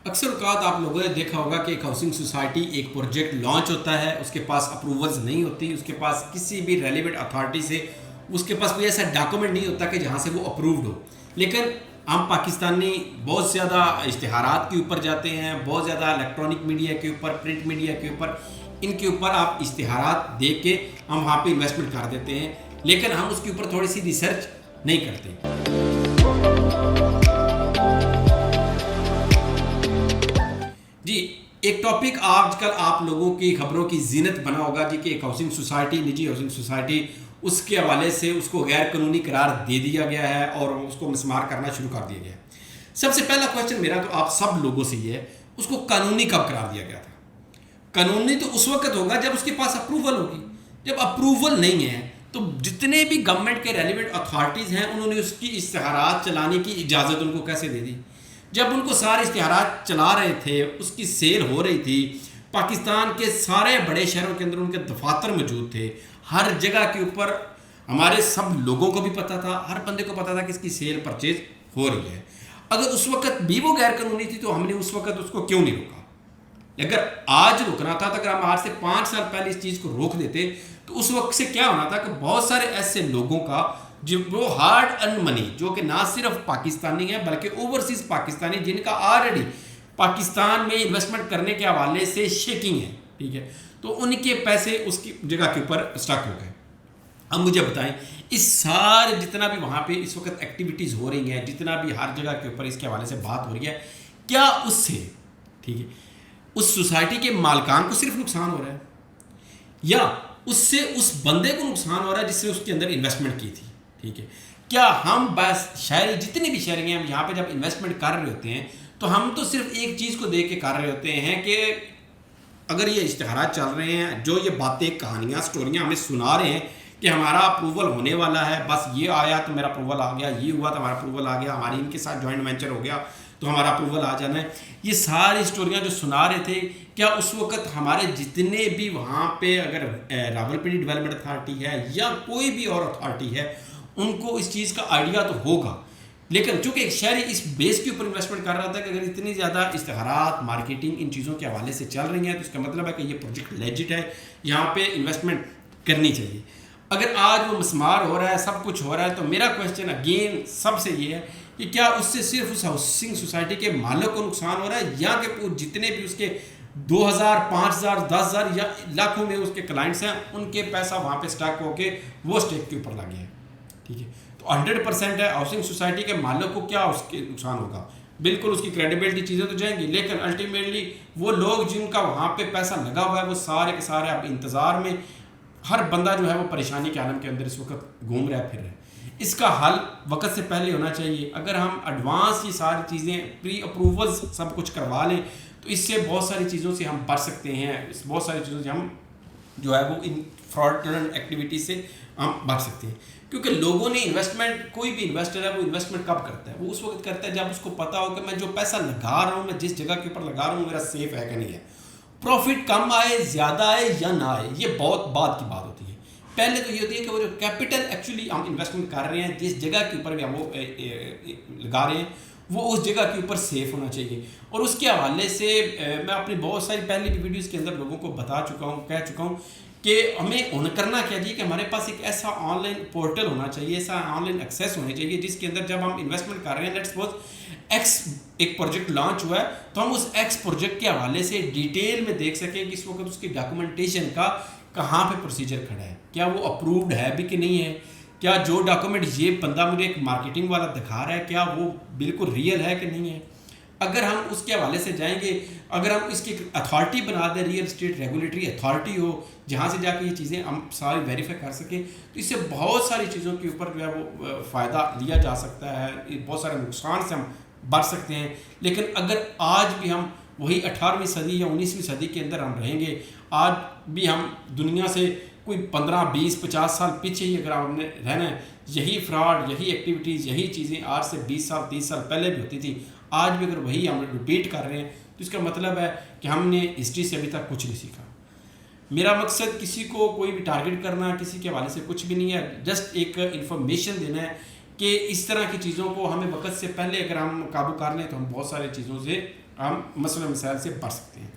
اکثر اوقات آپ لوگوں نے دیکھا ہوگا کہ ایک ہاؤسنگ سوسائٹی ایک پروجیکٹ لانچ ہوتا ہے، اس کے پاس اپروولز نہیں ہوتی، اس کے پاس کسی بھی ریلیونٹ اتھارٹی سے اس کے پاس کوئی ایسا ڈاکومنٹ نہیں ہوتا کہ جہاں سے وہ اپرووڈ ہو. لیکن ہم پاکستانی بہت زیادہ اشتہارات کے اوپر جاتے ہیں، بہت زیادہ الیکٹرانک میڈیا کے اوپر، پرنٹ میڈیا کے اوپر، ان کے اوپر آپ اشتہارات دیکھ کے ہم وہاں پہ انویسٹمنٹ کر دیتے ہیں، لیکن ہم اس کے اوپر تھوڑی سی ریسرچ نہیں کرتے. جی، ایک ٹاپک آج کل آپ لوگوں کی خبروں کی زینت بنا ہوگا جی کہ ایک ہاؤسنگ سوسائٹی، نجی ہاؤسنگ سوسائٹی، اس کے حوالے سے اس کو غیر قانونی قرار دے دیا گیا ہے اور اس کو مسمار کرنا شروع کر دیا گیا ہے. سب سے پہلا کوشچن میرا تو آپ سب لوگوں سے یہ ہے، اس کو قانونی کب قرار دیا گیا تھا؟ قانونی تو اس وقت ہوگا جب اس کے پاس اپروول ہوگی. جب اپروول نہیں ہے تو جتنے بھی گورنمنٹ کے ریلیونٹ اتھارٹیز ہیں انہوں نے اس کی اشتہارات چلانے کی اجازت ان کو کیسے دے دی؟ جب ان کو سارے اشتہارات چلا رہے تھے، اس کی سیل ہو رہی تھی، پاکستان کے سارے بڑے شہروں کے اندر ان کے دفاتر موجود تھے، ہر جگہ کے اوپر ہمارے سب لوگوں کو بھی پتہ تھا، ہر بندے کو پتہ تھا کہ اس کی سیل پرچیز ہو رہی ہے. اگر اس وقت بھی وہ غیر قانونی تھی تو ہم نے اس وقت اس کو کیوں نہیں روکا؟ اگر آج روکنا تھا تو اگر ہم آج سے 5 سال پہلے اس چیز کو روک دیتے تو اس وقت سے کیا ہونا تھا کہ بہت سارے ایسے لوگوں کا جو وہ ہارڈ ارن منی، جو کہ نہ صرف پاکستانی ہیں بلکہ اوورسیز پاکستانی، جن کا آلریڈی پاکستان میں انویسٹمنٹ کرنے کے حوالے سے شیکنگ ہے، ٹھیک ہے، تو ان کے پیسے اس کی جگہ کے اوپر اسٹک ہو گئے. اب مجھے بتائیں، اس سارے جتنا بھی وہاں پہ اس وقت ایکٹیویٹیز ہو رہی ہیں، جتنا بھی ہر جگہ کے اوپر اس کے حوالے سے بات ہو رہی ہے، کیا اس سے، ٹھیک ہے، اس سوسائٹی کے مالکان کو صرف نقصان ہو رہا ہے یا اس سے اس بندے کو نقصان ہو رہا ہے جس سے اس کے اندر انویسٹمنٹ کی تھی؟ ٹھیک ہے، کیا ہم بس شہری، جتنے بھی شہری ہیں، ہم یہاں پہ جب انویسٹمنٹ کر رہے ہوتے ہیں تو ہم تو صرف ایک چیز کو دیکھ کے کر رہے ہوتے ہیں کہ اگر یہ اشتہارات چل رہے ہیں، جو یہ باتیں، کہانیاں، سٹوریاں ہمیں سنا رہے ہیں کہ ہمارا اپروول ہونے والا ہے، بس یہ آیا تو میرا اپروول آ گیا، یہ ہوا تو ہمارا اپروول آ گیا، ہماری ان کے ساتھ جوائنٹ وینچر ہو گیا تو ہمارا اپروول آ جانا ہے، یہ ساری سٹوریاں جو سنا رہے تھے، کیا اس وقت ہمارے جتنے بھی وہاں پہ اگر راولپنڈی ڈیولپمنٹ اتھارٹی ہے یا کوئی بھی اور اتھارٹی ہے، ان کو اس چیز کا آئیڈیا تو ہوگا؟ لیکن چونکہ ایک شہری اس بیس کے اوپر انویسٹمنٹ کر رہا تھا کہ اگر اتنی زیادہ اشتہارات، مارکیٹنگ ان چیزوں کے حوالے سے چل رہی ہیں تو اس کا مطلب ہے کہ یہ پروجیکٹ لیجٹ ہے، یہاں پہ انویسٹمنٹ کرنی چاہیے. اگر آج وہ مسمار ہو رہا ہے، سب کچھ ہو رہا ہے، تو میرا کویشچن اگین سب سے یہ ہے کہ کیا اس سے صرف اس ہاؤسنگ سوسائٹی کے مالک کو نقصان ہو رہا ہے یا کہ جتنے بھی اس کے 2000، 5000، 10000 یا لاکھوں میں اس کے کلائنٹس ہیں، ان کے پیسہ وہاں پہ اسٹاک ہو کے وہ اسٹیک کے اوپر لگے ہیں؟ ٹھیک ہے، تو 100% ہے ہاؤسنگ سوسائٹی کے مالک کو کیا اس کے نقصان ہوگا؟ بالکل اس کی کریڈیبلٹی چیزیں تو جائیں گی، لیکن الٹیمیٹلی وہ لوگ جن کا وہاں پہ پیسہ لگا ہوا ہے وہ سارے کے سارے اب انتظار میں، ہر بندہ جو ہے وہ پریشانی کے عالم کے اندر اس وقت گھوم رہا ہے، پھر رہا ہے. اس کا حل وقت سے پہلے ہونا چاہیے. اگر ہم ایڈوانس یہ ساری چیزیں پری اپروولز سب کچھ کروا لیں تو اس سے بہت ساری چیزوں سے ہم بچ سکتے ہیں، اس بہت ساری چیزوں سے ہم جو ہے وہ ان فراڈلنٹ ایکٹیویٹیز سے ہم بچ سکتے ہیں. کیونکہ لوگوں نے انویسٹمنٹ، کوئی بھی انویسٹر ہے وہ انویسٹمنٹ کب کرتا ہے؟ وہ اس وقت کرتا ہے جب اس کو پتا ہو کہ میں جو پیسہ لگا رہا ہوں، میں جس جگہ کے اوپر لگا رہا ہوں، میرا سیف ہے کہ نہیں ہے. پروفٹ کم آئے، زیادہ آئے یا نہ آئے، یہ بہت بعد کی بات ہوتی ہے. پہلے تو یہ ہوتی ہے کہ وہ جو کیپٹل ایکچولی ہم انویسٹمنٹ کر رہے ہیں، جس جگہ کے اوپر بھی ہم وہ لگا رہے ہیں، وہ اس جگہ کے اوپر سیف ہونا چاہیے. اور اس کے حوالے سے میں اپنی بہت ساری پہلی بھی ویڈیوز کے اندر لوگوں کو بتا چکا ہوں، کہہ چکا ہوں کہ ہمیں کرنا کیا چاہیے کہ ہمارے پاس ایک ایسا آن لائن پورٹل ہونا چاہیے، ایسا آن لائن ایکسیس ہونی چاہیے جس کے اندر جب ہم انویسٹمنٹ کر رہے ہیں، لیٹس سپوز ایکس ایک پروجیکٹ لانچ ہوا ہے، تو ہم اس ایکس پروجیکٹ کے حوالے سے ڈیٹیل میں دیکھ سکیں کہ اس وقت اس کی ڈاکومنٹیشن کا کہاں پہ پروسیجر کھڑا ہے، کیا وہ اپرووڈ ہے بھی کہ نہیں ہے، کیا جو ڈاکومنٹ یہ بندہ مجھے ایک مارکیٹنگ والا دکھا رہا ہے کیا وہ بالکل ریئل ہے کہ نہیں ہے. اگر ہم اس کے حوالے سے جائیں گے، اگر ہم اس کی اتھارٹی بنا دیں، ریئل اسٹیٹ ریگولیٹری اتھارٹی ہو جہاں سے جا کے یہ چیزیں ہم ساری ویریفائی کر سکیں، تو اس سے بہت ساری چیزوں کے اوپر جو ہے وہ فائدہ لیا جا سکتا ہے، بہت سارے نقصان سے ہم بچ سکتے ہیں. لیکن اگر آج بھی ہم وہی 18ویں صدی یا 19ویں صدی کے اندر ہم رہیں گے، آج بھی ہم دنیا سے کوئی 15، 20، 50 سال پیچھے ہی اگر ہم نے رہنا ہے، یہی فراڈ، یہی ایکٹیویٹیز، یہی چیزیں آج سے 20 سال، 30 سال پہلے بھی ہوتی تھی، آج بھی اگر وہی ہم ریپیٹ کر رہے ہیں تو اس کا مطلب ہے کہ ہم نے ہسٹری سے ابھی تک کچھ نہیں سیکھا. میرا مقصد کسی کو کوئی بھی ٹارگٹ کرنا، کسی کے حوالے سے کچھ بھی نہیں ہے، جسٹ ایک انفارمیشن دینا ہے کہ اس طرح کی چیزوں کو ہمیں وقت سے پہلے اگر ہم قابو کر لیں تو ہم بہت ساری چیزوں سے ہم مسئلہ مسائل سے بچ سکتے ہیں.